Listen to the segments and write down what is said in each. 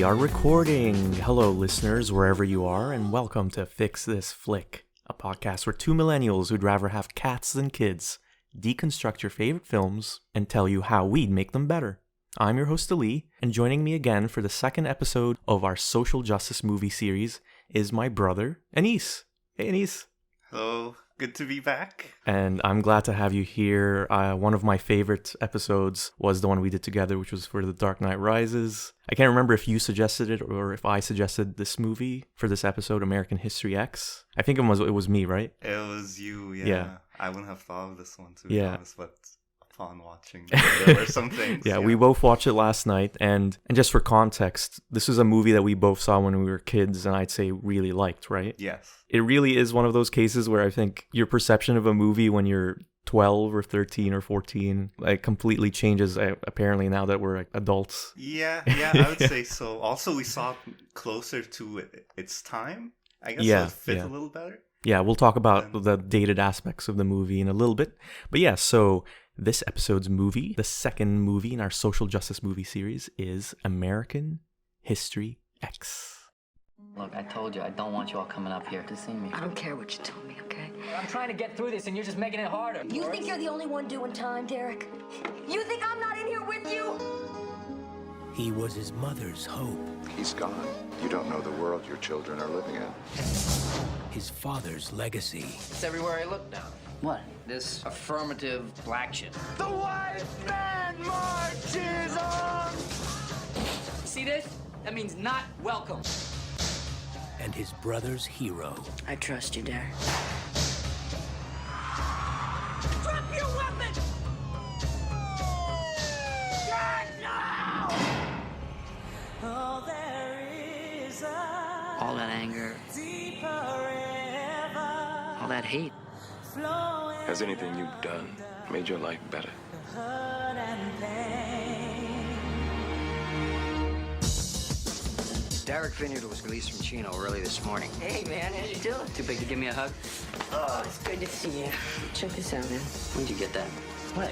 We are recording. Hello, listeners, wherever you are, and welcome to Fix This Flick, a podcast where two millennials who'd rather have cats than kids deconstruct your favorite films and tell you how we'd make them better. I'm your host, Ali, and joining me again for the second episode of our social justice movie series is my brother, Anis. Hey, Anis. Hello. Good to be back. And I'm glad to have you here. One of my favorite episodes was the one we did together, which was for The Dark Knight Rises. I can't remember if you suggested it or if I suggested this movie for this episode, American History X. I think it was me, right? It was you, Yeah. I wouldn't have thought of this one, to be honest, but upon watching, there were some things. Yeah, we both watched it last night, and just for context, this is a movie that we both saw when we were kids, and I'd say really liked, right? Yes. It really is one of those cases where I think your perception of a movie when you're 12 or 13 or 14 completely changes, apparently, now that we're adults. Yeah, I would say so. Also, we saw it closer to its time, I guess, so it fit a little better. Yeah, we'll talk about the dated aspects of the movie in a little bit. But yeah, so this episode's movie, the second movie in our social justice movie series, is American History X. Look, I told you, I don't want you all coming up here to see me. I don't care what you told me, okay? I'm trying to get through this, and you're just making it harder. You think you're the only one doing time, Derek? You think I'm not in here with you? He was his mother's hope. He's gone. You don't know the world your children are living in. His father's legacy. It's everywhere I look now. What? This affirmative black shit. The white man marches on! See this? That means not welcome. And his brother's hero. I trust you, Derek. Drop your weapon! Drag now! All that anger. All that hate. Has anything you've done made your life better? Derek Vineyard was released from Chino early this morning. Hey, man, how you doing? Too big to give me a hug? Oh, it's good to see you. Check this out, man. When'd you get that? What?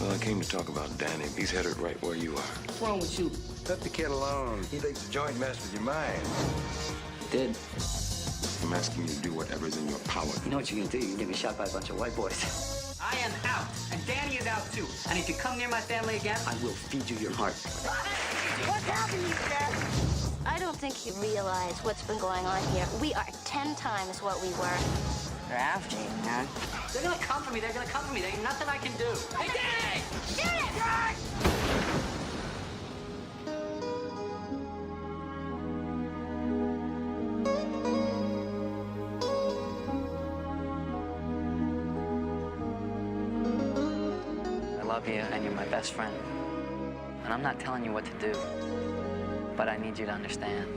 Well, I came to talk about Danny. He's headed right where you are. What's wrong with you? Let the kid alone. He thinks the joint messed with your mind. Did. I'm asking you to do whatever's in your power. You know what you're gonna do? You're gonna get me shot by a bunch of white boys. I am out, and Danny is out too. And if you come near my family again, I will feed you your heart. What's happening, Dad? I don't think you realize what's been going on here. We are 10 times what we were. They're after you, man. They're gonna come for me. They're gonna come for me. There's nothing I can do. Hey, Danny! Shoot it! I love you, and you're my best friend. And I'm not telling you what to do, but I need you to understand.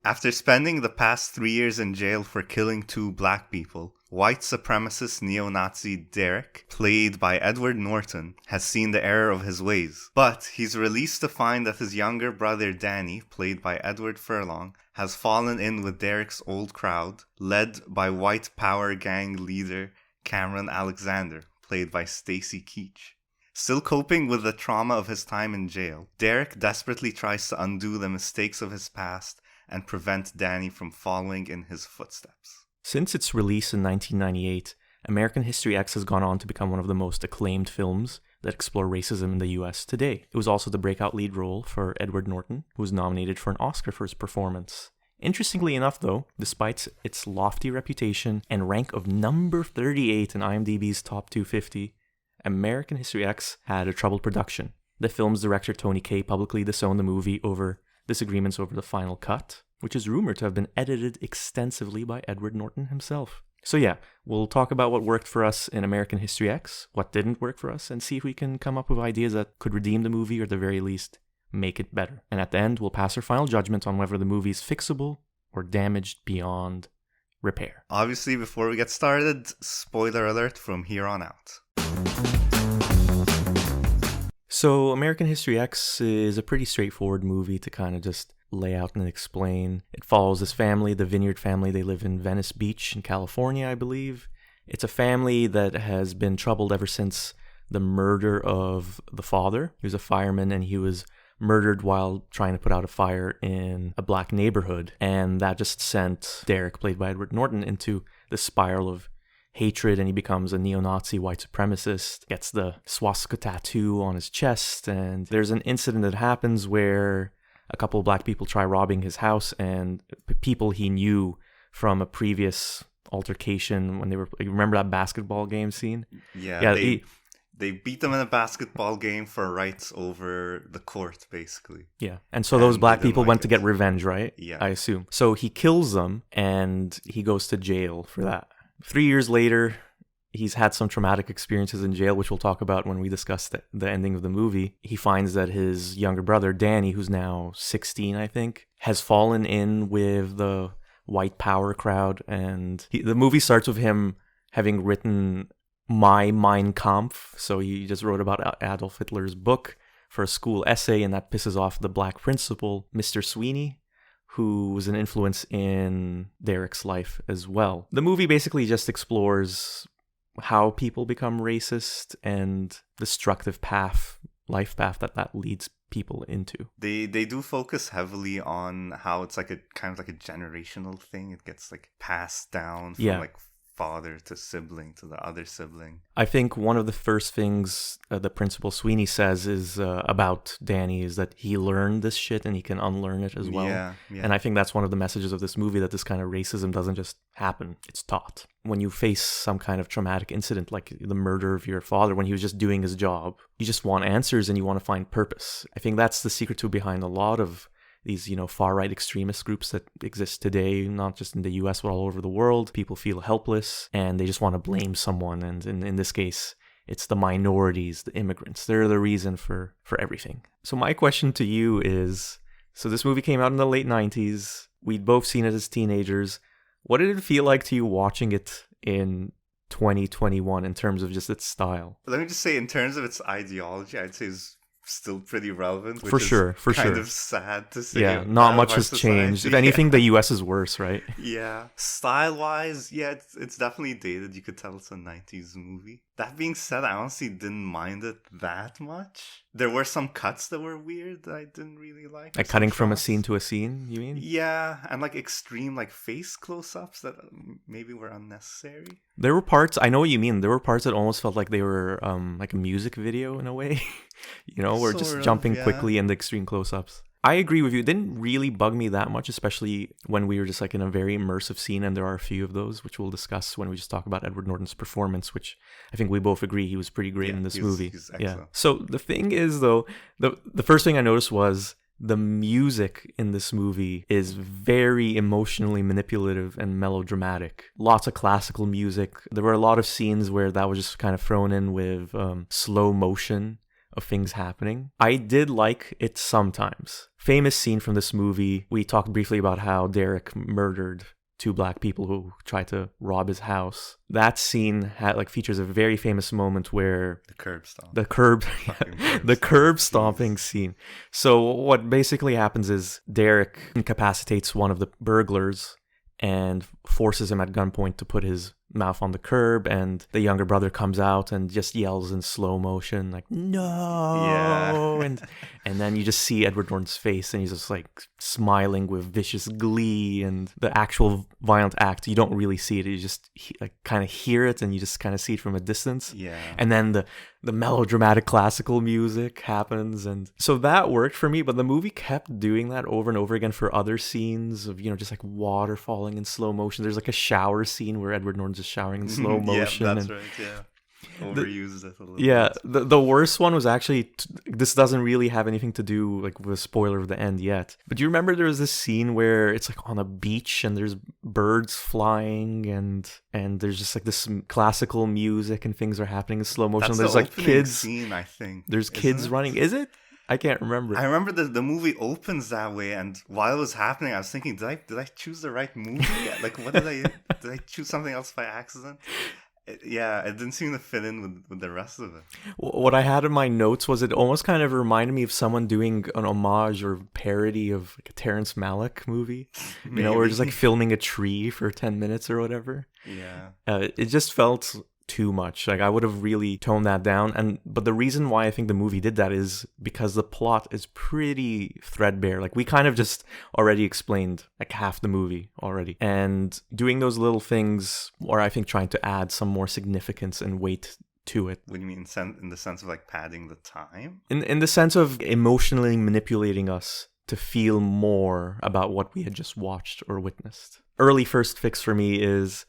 After spending the past 3 years in jail for killing two black people, white supremacist neo-Nazi Derek, played by Edward Norton, has seen the error of his ways. But he's released to find that his younger brother Danny, played by Edward Furlong, has fallen in with Derek's old crowd, led by white power gang leader Cameron Alexander, played by Stacy Keach. Still coping with the trauma of his time in jail, Derek desperately tries to undo the mistakes of his past and prevent Danny from following in his footsteps. Since its release in 1998, American History X has gone on to become one of the most acclaimed films that explore racism in the US today. It was also the breakout lead role for Edward Norton, who was nominated for an Oscar for his performance. Interestingly enough, though, despite its lofty reputation and rank of number 38 in IMDb's top 250, American History X had a troubled production. The film's director Tony Kaye publicly disowned the movie over disagreements over the final cut, which is rumored to have been edited extensively by Edward Norton himself. So yeah, we'll talk about what worked for us in American History X, what didn't work for us, and see if we can come up with ideas that could redeem the movie or at the very least make it better. And at the end, we'll pass our final judgment on whether the movie is fixable or damaged beyond repair. Obviously, before we get started, spoiler alert from here on out. So American History X is a pretty straightforward movie to kind of just lay out and explain. It follows this family, the Vineyard family. They live in Venice Beach in California, I believe. It's a family that has been troubled ever since the murder of the father. He was a fireman and he was murdered while trying to put out a fire in a black neighborhood. And that just sent Derek, played by Edward Norton, into the spiral of hatred, and he becomes a neo-Nazi white supremacist, gets the swastika tattoo on his chest, and there's an incident that happens where a couple of black people try robbing his house, and people he knew from a previous altercation when they were, you remember that basketball game scene? Yeah, they beat them in a basketball game for rights over the court, basically. Yeah, and so those black people went to get revenge, right? Yeah. I assume. So he kills them, and he goes to jail for that. 3 years later, he's had some traumatic experiences in jail, which we'll talk about when we discuss the ending of the movie. He finds that his younger brother, Danny, who's now 16, I think, has fallen in with the white power crowd. And the movie starts with him having written My Mein Kampf. So he just wrote about Adolf Hitler's book for a school essay, and that pisses off the black principal, Mr. Sweeney, who was an influence in Derek's life as well. The movie basically just explores how people become racist and destructive life path that leads people into. They do focus heavily on how it's like a kind of like a generational thing. It gets like passed down from like father to sibling to the other sibling. I think one of the first things the principal Sweeney says is about Danny is that he learned this shit and he can unlearn it as well. Yeah. And I think that's one of the messages of this movie, that this kind of racism doesn't just happen, it's taught. When you face some kind of traumatic incident like the murder of your father when he was just doing his job, you just want answers and you want to find purpose. I think that's the secret to behind a lot of these, far-right extremist groups that exist today, not just in the US, but all over the world. People feel helpless and they just want to blame someone. And in this case, it's the minorities, the immigrants. They're the reason for everything. So my question to you is, so this movie came out in the late 90s. We'd both seen it as teenagers. What did it feel like to you watching it in 2021 in terms of just its style? Let me just say, in terms of its ideology, I'd say it's still pretty relevant. For sure. Kind of sad to see. Yeah, not much has changed. If anything, the US is worse, right? Yeah. Style-wise, yeah, it's definitely dated. You could tell it's a 90s movie. That being said, I honestly didn't mind it that much. There were some cuts that were weird that I didn't really like. Like cutting from a scene to a scene, you mean? Yeah, and like extreme like face close-ups that maybe were unnecessary. There were parts, I know what you mean, there were parts that almost felt like they were like a music video in a way. Where just jumping quickly and the extreme close-ups. I agree with you. It didn't really bug me that much, especially when we were just like in a very immersive scene, and there are a few of those, which we'll discuss when we just talk about Edward Norton's performance, which I think we both agree he was pretty great in this movie. Yeah. So the thing is, though, the first thing I noticed was the music in this movie is very emotionally manipulative and melodramatic. Lots of classical music. There were a lot of scenes where that was just kind of thrown in with slow motion of things happening. I did like it sometimes. Famous scene from this movie, we talked briefly about how Derek murdered two black people who tried to rob his house. That scene features a very famous moment where the curb stomping scene. So what basically happens is Derek incapacitates one of the burglars and forces him at gunpoint to put his mouth on the curb, and the younger brother comes out and just yells in slow motion like no, and then you just see Edward Norton's face and he's just like smiling with vicious glee, and the actual violent act you don't really see it, you just kind of hear it and you just kind of see it from a distance. And then the melodramatic classical music happens, and so that worked for me. But the movie kept doing that over and over again for other scenes of just like water falling in slow motion. There's like a shower scene where Edward Norton's just showering in slow motion. Yeah, that's right. Yeah. Overused it a little bit. The worst one was actually, this doesn't really have anything to do like with a spoiler of the end yet, but do you remember there was this scene where it's like on a beach and there's birds flying and there's just like this classical music and things are happening in slow motion. That's there's the like kids scene, I think. There's kids running. Is it? I can't remember. I remember the movie opens that way, and while it was happening, I was thinking, did I choose the right movie? Like, what did I choose something else by accident? Yeah, it didn't seem to fit in with the rest of it. What I had in my notes was it almost kind of reminded me of someone doing an homage or parody of like a Terrence Malick movie. You know, or just like filming a tree for 10 minutes or whatever. Yeah. It just felt too much. Like I would have really toned that down. But the reason why I think the movie did that is because the plot is pretty threadbare. Like we kind of just already explained like half the movie already. And doing those little things, or I think trying to add some more significance and weight to it. What do you mean in the sense of like padding the time? In the sense of emotionally manipulating us to feel more about what we had just watched or witnessed. Early first fix for me is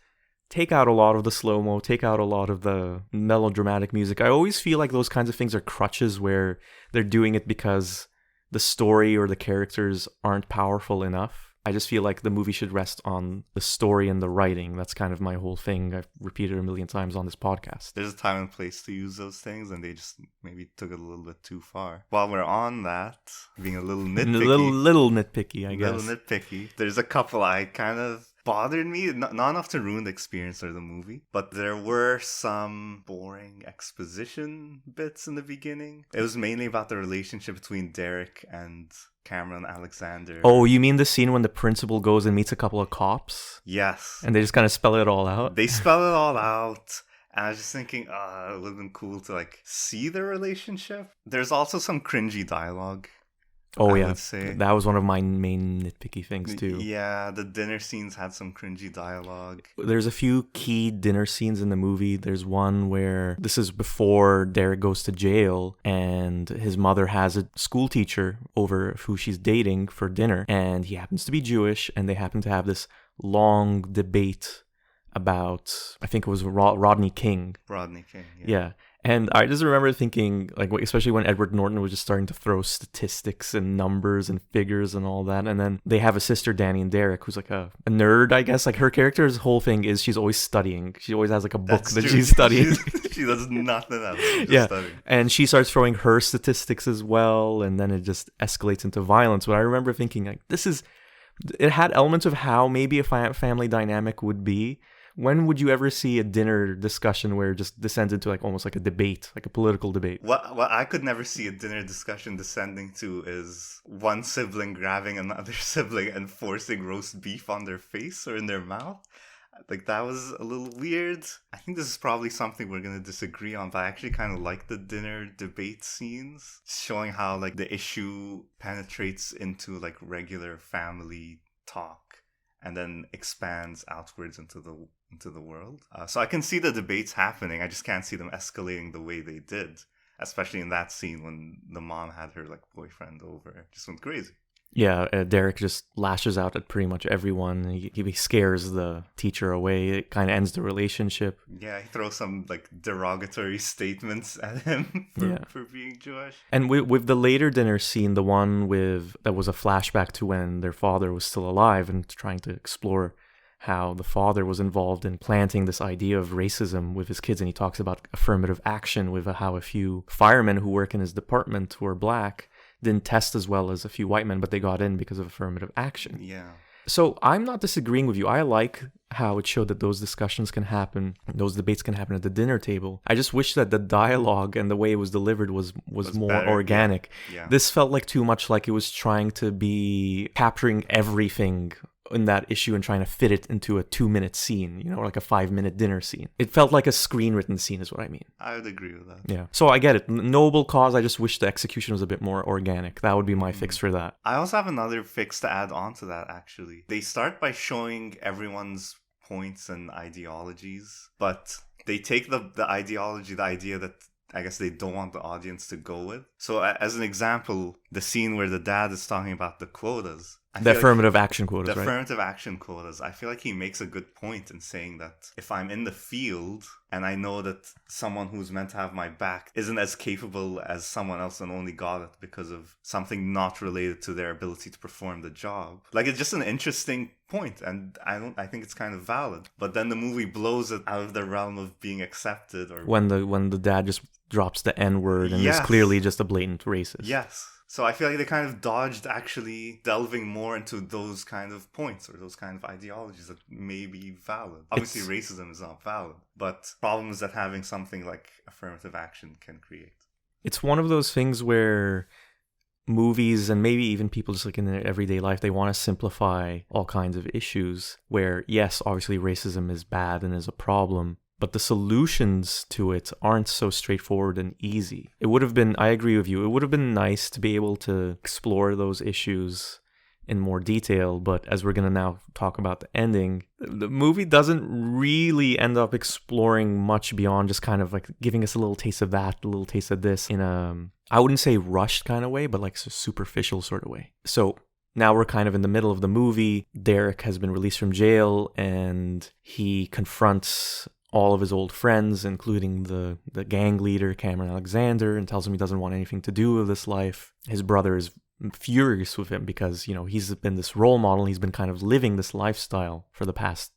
take out a lot of the slow-mo, take out a lot of the melodramatic music. I always feel like those kinds of things are crutches where they're doing it because the story or the characters aren't powerful enough. I just feel like the movie should rest on the story and the writing. That's kind of my whole thing. I've repeated a million times on this podcast. There's a time and place to use those things, and they just maybe took it a little bit too far. While we're on that, being a little nitpicky. Little nitpicky, I guess. Little nitpicky. There's a couple I kind of bothered me, not enough to ruin the experience or the movie, but there were some boring exposition bits in the beginning. It was mainly about the relationship between Derek and Cameron Alexander. Oh, you mean the scene when the principal goes and meets a couple of cops? Yes. And they just kind of spell it all out? They spell it all out. And I was just thinking, it would have been cool to like see their relationship. There's also some cringy dialogue. Oh, yeah. That was one of my main nitpicky things, too. Yeah, the dinner scenes had some cringy dialogue. There's a few key dinner scenes in the movie. There's one where this is before Derek goes to jail, and his mother has a school teacher over who she's dating for dinner, and he happens to be Jewish, and they happen to have this long debate about, I think it was Rodney King. Rodney King, yeah. And I just remember thinking, like, especially when Edward Norton was just starting to throw statistics and numbers and figures and all that. And then they have a sister, Danny and Derek, who's like a nerd, I guess. Like, her character's whole thing is she's always studying. She always has like a book that she's studying. She does nothing else. Yeah. Studying. And she starts throwing her statistics as well. And then it just escalates into violence. But I remember thinking, like, it had elements of how maybe a family dynamic would be. When would you ever see a dinner discussion where it just descends into like almost like a debate, like a political debate? What I could never see a dinner discussion descending to is one sibling grabbing another sibling and forcing roast beef on their face or in their mouth. Like, that was a little weird. I think this is probably something we're going to disagree on, but I actually kind of like the dinner debate scenes, showing how like the issue penetrates into like regular family talk and then expands outwards into the world. So I can see the debates happening. I just can't see them escalating the way they did, especially in that scene when the mom had her like boyfriend over. It just went crazy. Yeah, Derek just lashes out at pretty much everyone. He scares the teacher away. It kind of ends the relationship. Yeah, he throws some like derogatory statements at him for being Jewish. And with the later dinner scene, the one that was a flashback to when their father was still alive and trying to explore how the father was involved in planting this idea of racism with his kids. And he talks about affirmative action with how a few firemen who work in his department who are black didn't test as well as a few white men, but they got in because of affirmative action. Yeah. So I'm not disagreeing with you. I like how it showed that those discussions can happen, those debates can happen at the dinner table. I just wish that the dialogue and the way it was delivered was more better, organic. Yeah. This felt like too much like it was trying to be capturing everything in that issue and trying to fit it into a 2-minute scene, or like a 5-minute dinner scene. It felt like a screenwritten scene is what I mean. I would agree with that. Yeah. So I get it. Noble cause. I just wish the execution was a bit more organic. That would be my fix for that. I also have another fix to add on to that, actually. They start by showing everyone's points and ideologies, but they take the ideology, the idea that I guess they don't want the audience to go with. So as an example, the scene where the dad is talking about the quotas. The affirmative action quotas, The right? affirmative action quotas. I feel like he makes a good point in saying that if I'm in the field and I know that someone who's meant to have my back isn't as capable as someone else and only got it because of something not related to their ability to perform the job. Like, it's just an interesting point, and I think it's kind of valid. But then the movie blows it out of the realm of being accepted. Or when the dad just drops the N-word and is clearly just a blatant racist. Yes. So I feel like they kind of dodged actually delving more into those kind of points or those kind of ideologies that may be valid. Obviously, racism is not valid, but problems that having something like affirmative action can create. It's one of those things where movies and maybe even people just like in their everyday life, they want to simplify all kinds of issues where, yes, obviously racism is bad and is a problem, but the solutions to it aren't so straightforward and easy. It would have been, I agree with you, it would have been nice to be able to explore those issues in more detail, but as we're going to now talk about the ending, the movie doesn't really end up exploring much beyond just kind of like giving us a little taste of that, a little taste of this in a, I wouldn't say rushed kind of way, but like a superficial sort of way. So now we're kind of in the middle of the movie. Derek has been released from jail and he confronts all of his old friends, including the gang leader, Cameron Alexander, and tells him he doesn't want anything to do with this life. His brother is furious with him because, you know, he's been this role model. He's been kind of living this lifestyle for the past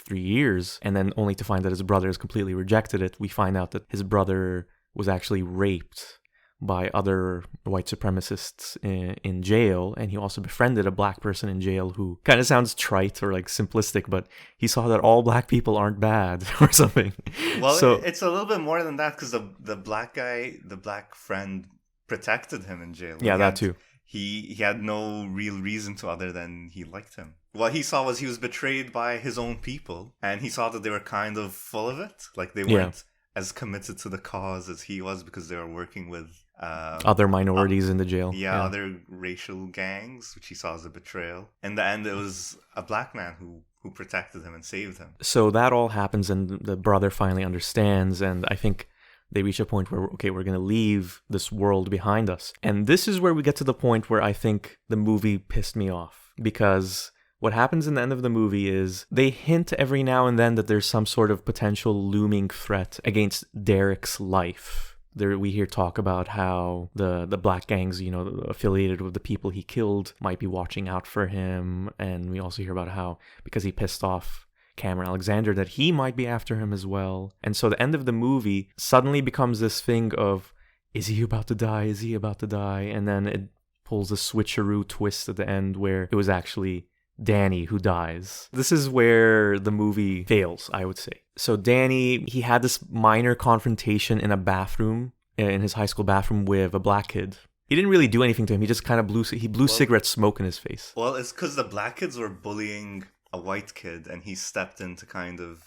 3 years, and then only to find that his brother has completely rejected it. We find out that his brother was actually raped by other white supremacists in jail, and he also befriended a black person in jail who kind of sounds trite or like simplistic, but he saw that all black people aren't bad or something. Well, so it's a little bit more than that because the black guy, the black friend, protected him in jail. Yeah, that too. He had no real reason to other than he liked him. What he saw was he was betrayed by his own people, and he saw that they were kind of full of it. Like they weren't as committed to the cause as he was because they were working with other minorities in the jail. Yeah, other racial gangs, which he saw as a betrayal. In the end, it was a black man who protected him and saved him. So that all happens, and the brother finally understands, and I think they reach a point where, okay, we're going to leave this world behind us. And this is where we get to the point where I think the movie pissed me off. Because what happens in the end of the movie is they hint every now and then that there's some sort of potential looming threat against Derek's life. There, we hear talk about how the black gangs, you know, affiliated with the people he killed might be watching out for him. And we also hear about how, because he pissed off Cameron Alexander, that he might be after him as well. And so the end of the movie suddenly becomes this thing of, is he about to die? Is he about to die? And then it pulls a switcheroo twist at the end where it was actually Danny who dies. This is where the movie fails, I would say. So Danny, he had this minor confrontation in a bathroom, in his high school bathroom with a black kid. He didn't really do anything to him. He just kind of blew cigarette smoke in his face. Well, it's because the black kids were bullying a white kid, and he stepped in to kind of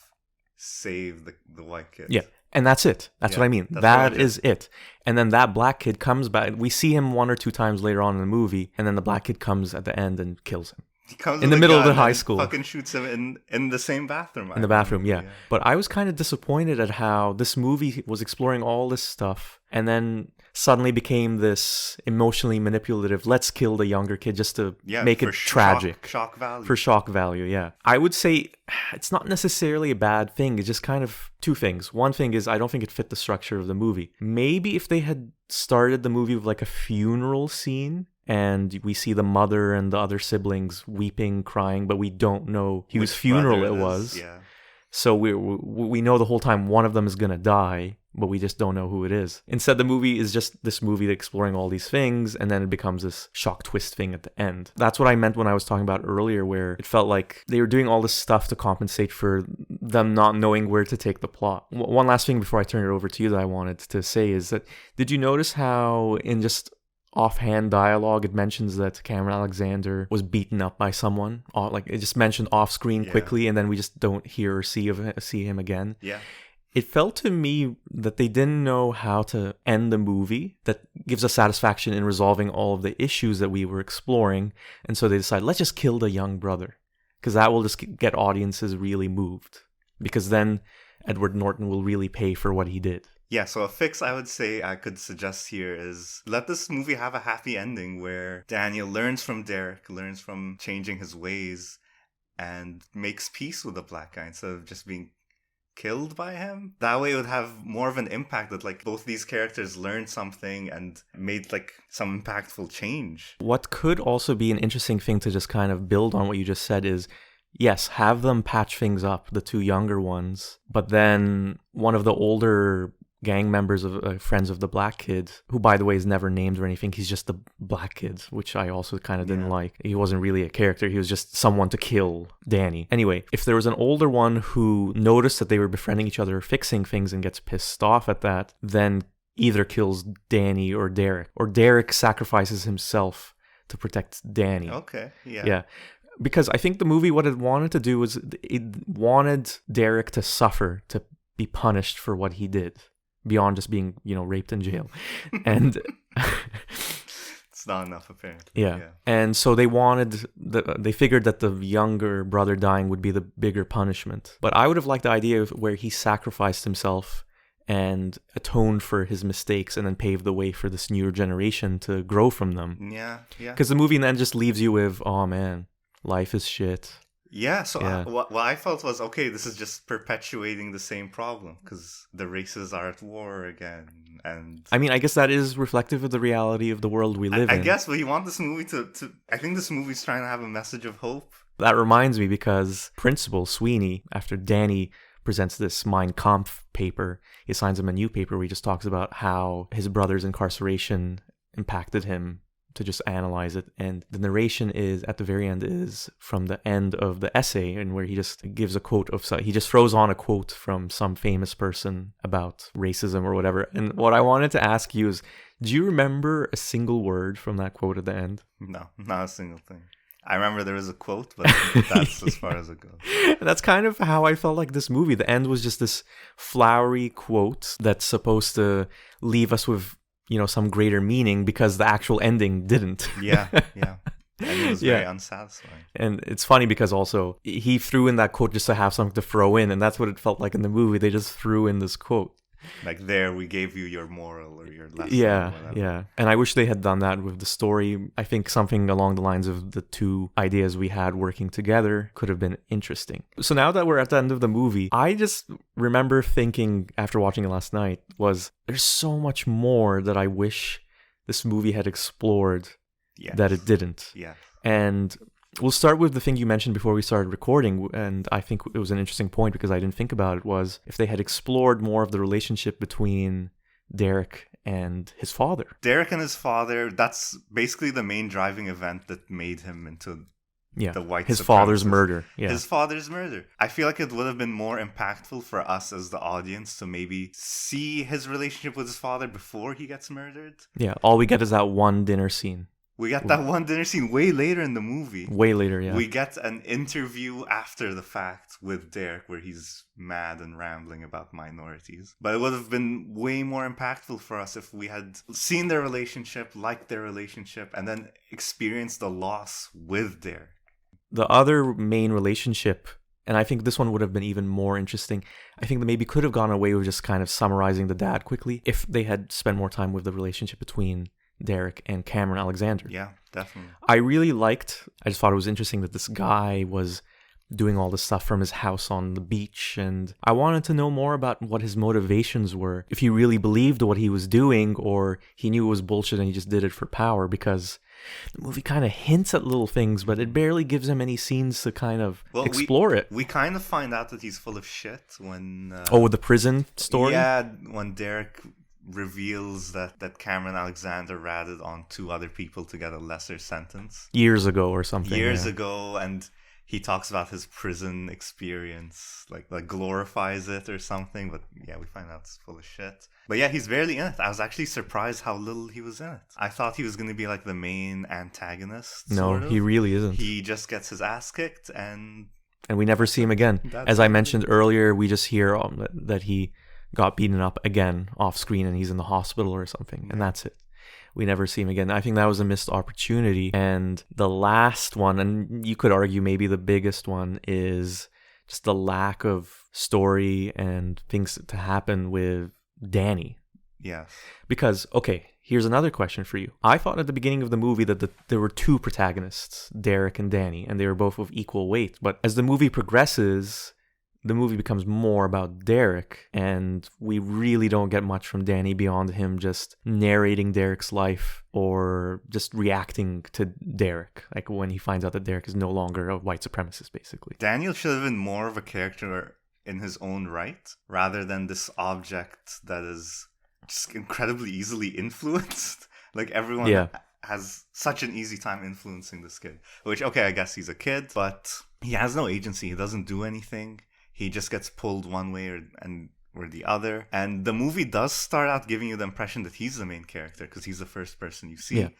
save the white kid. Yeah, and that's it. That's what I mean. That is it. And then that black kid comes back. We see him 1 or 2 times later on in the movie, and then the black kid comes at the end and kills him. He comes in the middle of the high school. Fucking shoots him in the same bathroom. In the bathroom, yeah. But I was kind of disappointed at how this movie was exploring all this stuff and then suddenly became this emotionally manipulative, let's kill the younger kid just to make it tragic. Shock value. For shock value, yeah. I would say it's not necessarily a bad thing. It's just kind of 2 things. One thing is I don't think it fit the structure of the movie. Maybe if they had started the movie with like a funeral scene, and we see the mother and the other siblings weeping, crying, but we don't know whose funeral it was. Yeah. So we know the whole time one of them is going to die, but we just don't know who it is. Instead, the movie is just this movie exploring all these things, and then it becomes this shock twist thing at the end. That's what I meant when I was talking about earlier, where it felt like they were doing all this stuff to compensate for them not knowing where to take the plot. One last thing before I turn it over to you that I wanted to say is that, did you notice how in just offhand dialogue it mentions that Cameron Alexander was beaten up by someone? Like it just mentioned off screen quickly, and then we just don't hear or see him again. Yeah. It felt to me that they didn't know how to end the movie that gives us satisfaction in resolving all of the issues that we were exploring, and so they decided, let's just kill the young brother, because that will just get audiences really moved, because then Edward Norton will really pay for what he did. Yeah, so a fix I would say I could suggest here is let this movie have a happy ending where Daniel learns from Derek, learns from changing his ways, and makes peace with the black guy instead of just being killed by him. That way it would have more of an impact that like both these characters learned something and made like some impactful change. What could also be an interesting thing to just kind of build on what you just said is, yes, have them patch things up, the 2 younger ones, but then one of the older gang members of friends of the black kid, who by the way is never named or anything. He's just the black kid, which I also kind of didn't like. He wasn't really a character. He was just someone to kill Danny. Anyway, if there was an older one who noticed that they were befriending each other, fixing things, and gets pissed off at that, then either kills Danny or Derek sacrifices himself to protect Danny. Okay, Yeah. Because I think the movie, what it wanted to do was it wanted Derek to suffer, to be punished for what he did, beyond just being, raped in jail. And it's not enough, apparently. Yeah. And so they figured that the younger brother dying would be the bigger punishment. But I would have liked the idea of where he sacrificed himself and atoned for his mistakes and then paved the way for this newer generation to grow from them. Yeah. Because the movie then just leaves you with, oh man, life is shit. Yeah, so what I felt was, okay, this is just perpetuating the same problem because the races are at war again. And I mean, I guess that is reflective of the reality of the world we live in. I guess, but you want this movie to I think this movie's trying to have a message of hope. That reminds me, because Principal Sweeney, after Danny presents this Mein Kampf paper, he assigns him a new paper where he just talks about how his brother's incarceration impacted him, to just analyze it. And the narration is at the very end is from the end of the essay, and where he just gives a quote he just throws on a quote from some famous person about racism or whatever. And what I wanted to ask you is, do you remember a single word from that quote at the end? No, not a single thing. I remember there was a quote, but that's as far as it goes. That's kind of how I felt like this movie. The end was just this flowery quote that's supposed to leave us with some greater meaning, because the actual ending didn't. Yeah. And it was very unsatisfying. And it's funny because also he threw in that quote just to have something to throw in, and that's what it felt like in the movie. They just threw in this quote. Like, there, we gave you your moral or your lesson. Yeah. And I wish they had done that with the story. I think something along the lines of the two ideas we had working together could have been interesting. So now that we're at the end of the movie, I just remember thinking after watching it last night was, there's so much more that I wish this movie had explored that it didn't. Yeah. And we'll start with the thing you mentioned before we started recording, and I think it was an interesting point because I didn't think about it, was if they had explored more of the relationship between Derek and his father. Derek and his father, that's basically the main driving event that made him into the white his father's murder. Yeah. His father's murder. I feel like it would have been more impactful for us as the audience to maybe see his relationship with his father before he gets murdered. Yeah, all we get is that one dinner scene. We got that one dinner scene way later in the movie. Way later, yeah. We get an interview after the fact with Derek where he's mad and rambling about minorities. But it would have been way more impactful for us if we had seen their relationship, liked their relationship, and then experienced the loss with Derek. The other main relationship, and I think this one would have been even more interesting, I think they maybe could have gone away with just kind of summarizing the dad quickly if they had spent more time with the relationship between Derek and Cameron Alexander. Yeah, definitely. I just thought it was interesting that this guy was doing all this stuff from his house on the beach, and I wanted to know more about what his motivations were, if he really believed what he was doing or he knew it was bullshit and he just did it for power, because the movie kind of hints at little things, but it barely gives him any scenes to kind of explore it. We kind of find out that he's full of shit when... with the prison story? Yeah, when Derek reveals that Cameron Alexander ratted on 2 other people to get a lesser sentence. Years ago or something. Years ago, and he talks about his prison experience, like glorifies it or something, but yeah, we find out it's full of shit. But yeah, he's barely in it. I was actually surprised how little he was in it. I thought he was going to be like the main antagonist. No, he really isn't. He just gets his ass kicked and we never see him again. As I mentioned earlier, we just hear that he got beaten up again off screen and he's in the hospital or something, and that's it. We never see him again. I think that was a missed opportunity. And the last one, and you could argue maybe the biggest one, is just the lack of story and things to happen with Danny. Yeah. Because, okay, here's another question for you. I thought at the beginning of the movie that there were 2 protagonists, Derek and Danny, and they were both of equal weight. But as the movie progresses, the movie becomes more about Derek, and we really don't get much from Danny beyond him just narrating Derek's life or just reacting to Derek, like when he finds out that Derek is no longer a white supremacist, basically. Daniel should have been more of a character in his own right, rather than this object that is just incredibly easily influenced. Like everyone has such an easy time influencing this kid. Which, okay, I guess he's a kid, but he has no agency. He doesn't do anything. He just gets pulled one way or the other. And the movie does start out giving you the impression that he's the main character because he's the first person you see. Yeah.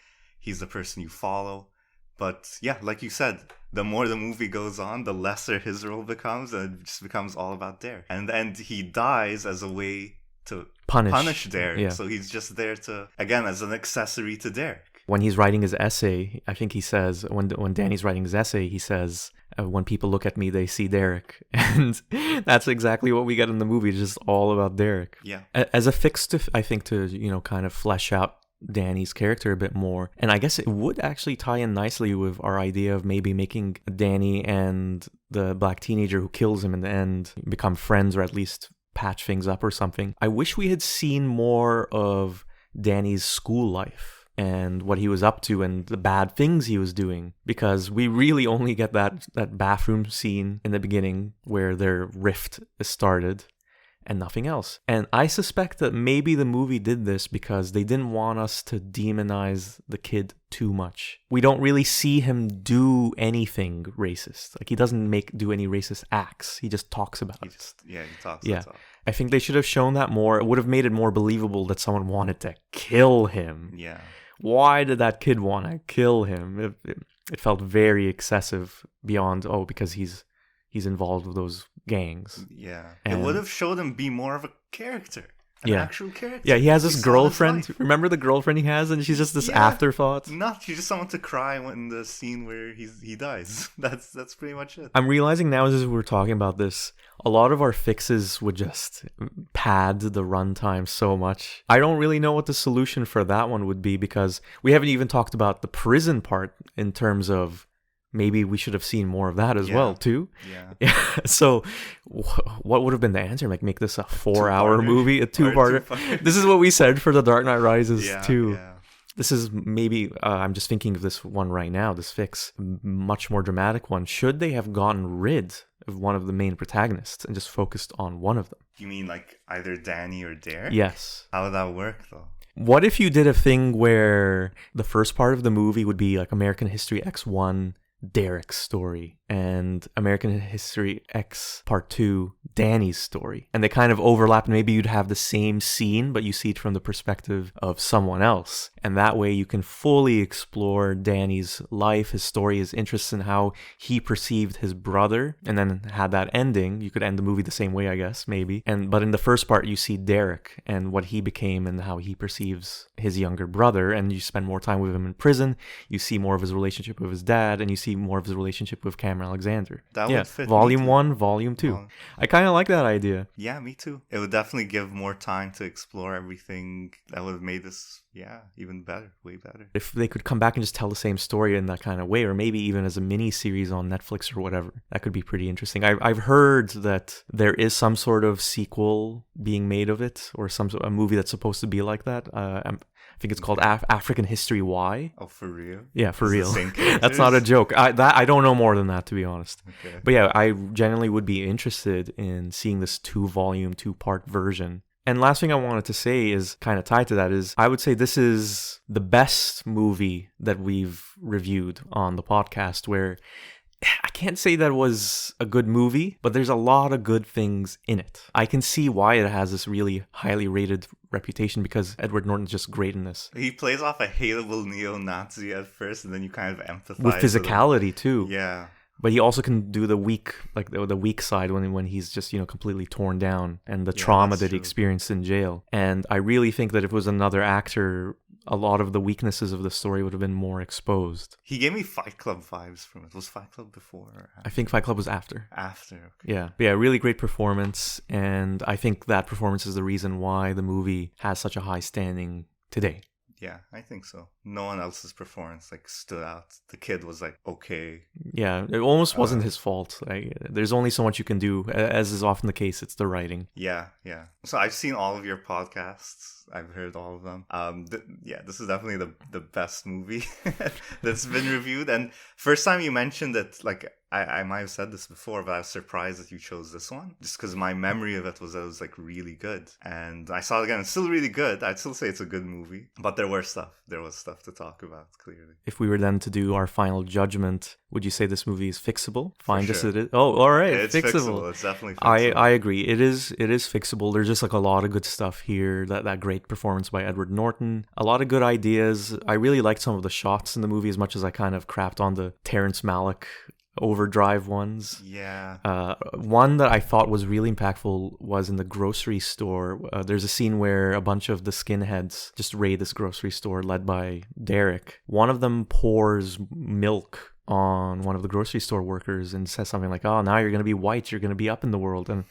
He's the person you follow. But yeah, like you said, the more the movie goes on, the lesser his role becomes, and it just becomes all about Derek. And he dies as a way to punish Derek. Yeah. So he's just there to, again, as an accessory to Derek. When he's writing his essay, I think he says, when Danny's writing his essay, he says, when people look at me, they see Derek. And that's exactly what we get in the movie. It's just all about Derek. Yeah. As a fix to, I think, to, you know, kind of flesh out Danny's character a bit more. And I guess it would actually tie in nicely with our idea of maybe making Danny and the black teenager who kills him in the end become friends, or at least patch things up or something. I wish we had seen more of Danny's school life and what he was up to and the bad things he was doing, because we really only get that bathroom scene in the beginning where their rift is started and nothing else. And I suspect that maybe the movie did this because they didn't want us to demonize the kid too much. We don't really see him do anything racist. Like, he doesn't do any racist acts. He just talks about it. He talks. Yeah. That's all. I think they should have shown that more. It would have made it more believable that someone wanted to kill him. Yeah. Why did that kid want to kill him? It felt very excessive beyond, because he's involved with those gangs. Yeah. And it would have showed him be more of a character. An actual character. Yeah, he has this girlfriend. His Remember the girlfriend he has? And she's just this afterthought? She's just someone to cry in the scene where he dies. That's pretty much it. I'm realizing now as we're talking about this, a lot of our fixes would just pad the runtime so much. I don't really know what the solution for that one would be, because we haven't even talked about the prison part in terms of maybe we should have seen more of that as well, too. Yeah. So what would have been the answer? Like, make this a 4-hour movie, a two-parter? This is what we said for The Dark Knight Rises, too. Yeah. This is maybe, I'm just thinking of this one right now, this fix, much more dramatic one. Should they have gotten rid of one of the main protagonists and just focused on one of them? You mean like either Danny or Derek? Yes. How would that work, though? What if you did a thing where the first part of the movie would be like American History X1, Derek's story, and American History X Part 2, Danny's story, and they kind of overlap, and maybe you'd have the same scene, but you see it from the perspective of someone else, and that way you can fully explore Danny's life, his story, his interests, and how he perceived his brother, and then had that ending. You could end the movie the same way, I guess, maybe, but in the first part you see Derek and what he became and how he perceives his younger brother, and you spend more time with him in prison, you see more of his relationship with his dad, and you see more of his relationship with Cameron Alexander. That would fit. Volume 1, Volume 2. I kind of like that idea. Yeah, me too. It would definitely give more time to explore everything. That would have made this, even better, way better. If they could come back and just tell the same story in that kind of way, or maybe even as a mini series on Netflix or whatever, that could be pretty interesting. I've heard that there is some sort of sequel being made of it, or a movie that's supposed to be like that. I think it's called African History Y. Oh, for real? Yeah, for real. That's not a joke. I don't know more than that, to be honest. Okay. But yeah, I genuinely would be interested in seeing this 2-volume, 2-part version. And last thing I wanted to say is kind of tied to that is I would say this is the best movie that we've reviewed on the podcast, where I can't say that it was a good movie, but there's a lot of good things in it. I can see why it has this really highly rated reputation, because Edward Norton's just great in this. He plays off a hateable neo-Nazi at first, and then you kind of empathize with physicality too. Yeah. But he also can do the weak, like the weak side when he's just, completely torn down, and the trauma that he experienced in jail. And I really think that if it was another actor, a lot of the weaknesses of the story would have been more exposed. He gave me Fight Club vibes from it. Was Fight Club before or after? I think Fight Club was after. After, okay. Yeah. But yeah, really great performance. And I think that performance is the reason why the movie has such a high standing today. Yeah, I think so. No one else's performance stood out. The kid was okay. Yeah, it almost wasn't his fault. There's only so much you can do. As is often the case, it's the writing. Yeah. So I've seen all of your podcasts. I've heard all of them. This is definitely the best movie that's been reviewed. And first time you mentioned it, I might have said this before, but I was surprised that you chose this one. Just because my memory of it was that it was like really good. And I saw it again. It's still really good. I'd still say it's a good movie. But there was stuff to talk about, clearly. If we were then to do our final judgment, would you say this movie is fixable? Fine, just sure. it is. Oh, all right, It's fixable. It's definitely fixable. I agree. It is fixable. There's just like a lot of good stuff here. That great performance by Edward Norton. A lot of good ideas. I really liked some of the shots in the movie as much as I kind of crapped on the Terrence Malick overdrive ones. Yeah. One that I thought was really impactful was in the grocery store. There's a scene where a bunch of the skinheads just raid this grocery store led by Derek. One of them pours milk on one of the grocery store workers and says something like, "Oh, now you're going to be white. You're going to be up in the world." And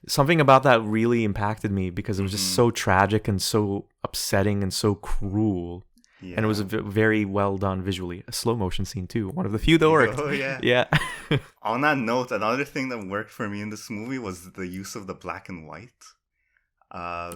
something about that really impacted me because it was just so tragic and so upsetting and so cruel. Yeah. And it was very well done visually. A slow motion scene too. One of the few that worked. Oh, yeah. Yeah. On that note, another thing that worked for me in this movie was the use of the black and white.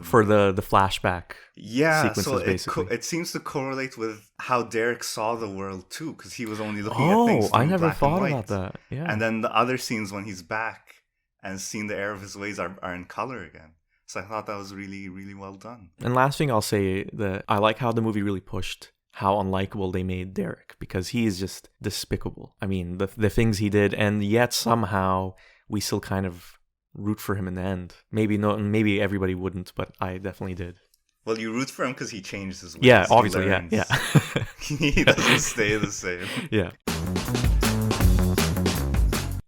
For the flashback sequences, so basically. It seems to correlate with how Derek saw the world too, because he was only looking at things through I never black thought and white. about that. Yeah. And then the other scenes when he's back and seeing the error of his ways are in color again. So I thought that was really, really well done. And last thing I'll say, that I like how the movie really pushed how unlikable they made Derek, because he is just despicable. I mean, the things he did, and yet somehow we still kind of root for him in the end. Maybe everybody wouldn't, but I definitely did. Well, you root for him because he changed his ways. Yeah, obviously, yeah. He doesn't stay the same. Yeah.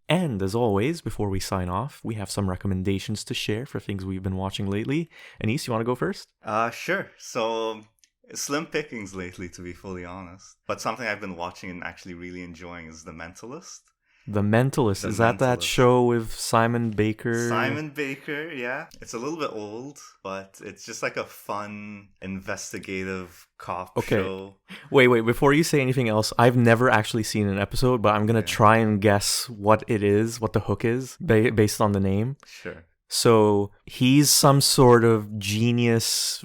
And as always, before we sign off, we have some recommendations to share for things we've been watching lately. Anis, you want to go first? Sure. So, slim pickings lately, to be fully honest. But something I've been watching and actually really enjoying is The Mentalist. The Mentalist. Is that show with Simon Baker? Simon Baker, yeah. It's a little bit old, but it's just like a fun, investigative cop show. Wait. Before you say anything else, I've never actually seen an episode, but I'm going to try and guess what it is, what the hook is, based on the name. Sure. So he's some sort of genius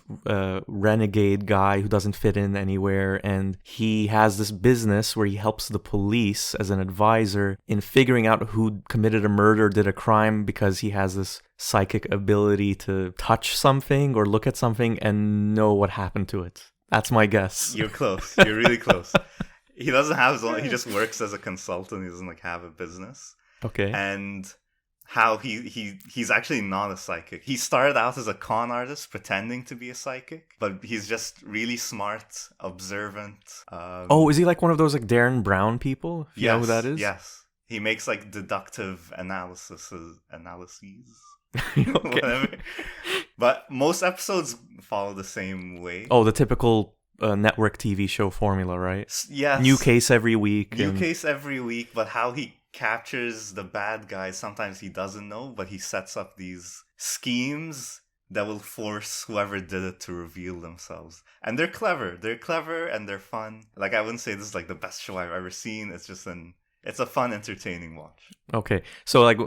renegade guy who doesn't fit in anywhere, and he has this business where he helps the police as an advisor in figuring out who committed a murder, did a crime, because he has this psychic ability to touch something or look at something and know what happened to it. That's my guess. You're close. You're really close. He doesn't have his own, he just works as a consultant. He doesn't have a business. Okay. And how he's actually not a psychic. He started out as a con artist pretending to be a psychic, but he's just really smart, observant. Is he like one of those like Darren Brown people? You know who that is? Yes. He makes like deductive analyses. Okay. Whatever. But most episodes follow the same way. Oh, the typical network TV show formula, right? Yes. New case every week. Case every week, but how he captures the bad guys, sometimes he doesn't know, but he sets up these schemes that will force whoever did it to reveal themselves. And they're clever and they're fun. Like, I wouldn't say this is like the best show I've ever seen. It's just it's a fun, entertaining watch. Okay, so like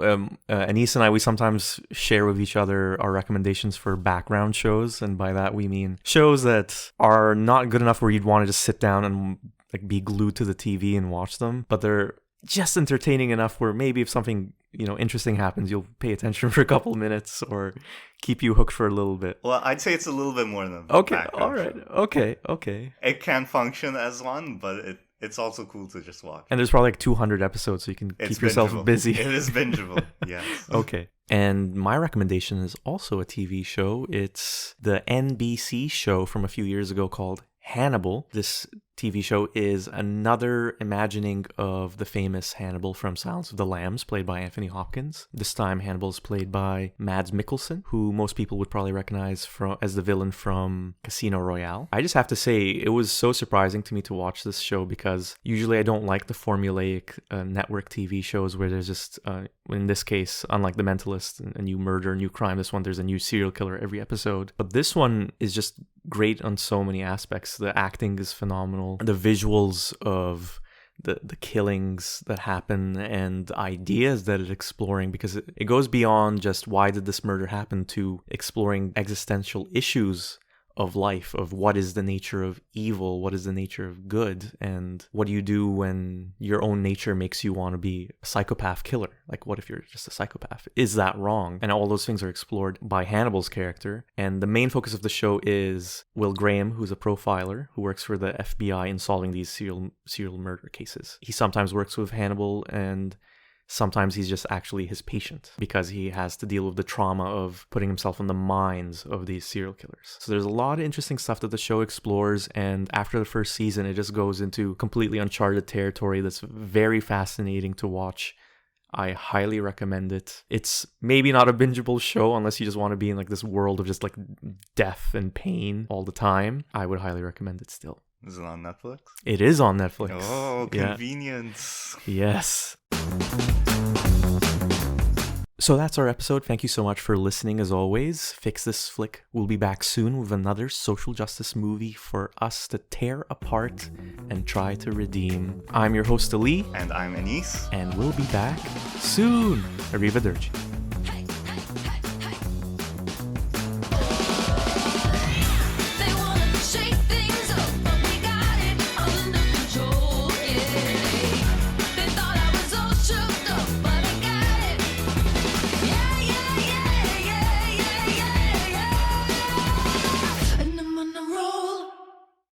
Anis and I, we sometimes share with each other our recommendations for background shows, and by that we mean shows that are not good enough where you'd want to just sit down and like be glued to the TV and watch them, but they're just entertaining enough where maybe if something interesting happens, you'll pay attention for a couple minutes or keep you hooked for a little bit. Well, I'd say it's a little bit more than okay. All right. Show. Okay. It can function as one, but it's also cool to just watch. And there's probably like 200 episodes, so you can keep yourself busy. It is bingeable. Yes. Okay. And my recommendation is also a TV show. It's the NBC show from a few years ago called Hannibal. This TV show is another imagining of the famous Hannibal from Silence of the Lambs, played by Anthony Hopkins. This time, Hannibal is played by Mads Mikkelsen, who most people would probably recognize as the villain from Casino Royale. I just have to say, it was so surprising to me to watch this show because usually I don't like the formulaic network TV shows where there's just, in this case, unlike The Mentalist, a new murder, a new crime, this one there's a new serial killer every episode. But this one is just great on so many aspects. The acting is phenomenal. The visuals of the killings that happen and the ideas that it's exploring, because it goes beyond just why did this murder happen to exploring existential issues of life, of what is the nature of evil, what is the nature of good, and what do you do when your own nature makes you want to be a psychopath killer? Like, what if you're just a psychopath? Is that wrong? And all those things are explored by Hannibal's character. And the main focus of the show is Will Graham, who's a profiler who works for the FBI in solving these serial murder cases. He sometimes works with Hannibal, and sometimes he's just actually his patient because he has to deal with the trauma of putting himself in the minds of these serial killers. So there's a lot of interesting stuff that the show explores, and after the first season, it just goes into completely uncharted territory that's very fascinating to watch. I highly recommend it. It's maybe not a bingeable show unless you just want to be in like this world of just like death and pain all the time. I would highly recommend it still. Is it on Netflix? It is on Netflix. Oh, convenience. Yeah. Yes. So that's our episode. Thank you so much for listening as always. Fix This Flick will be back soon with another social justice movie for us to tear apart and try to redeem. I'm your host Ali. And I'm Anis. And we'll be back soon. Arrivederci.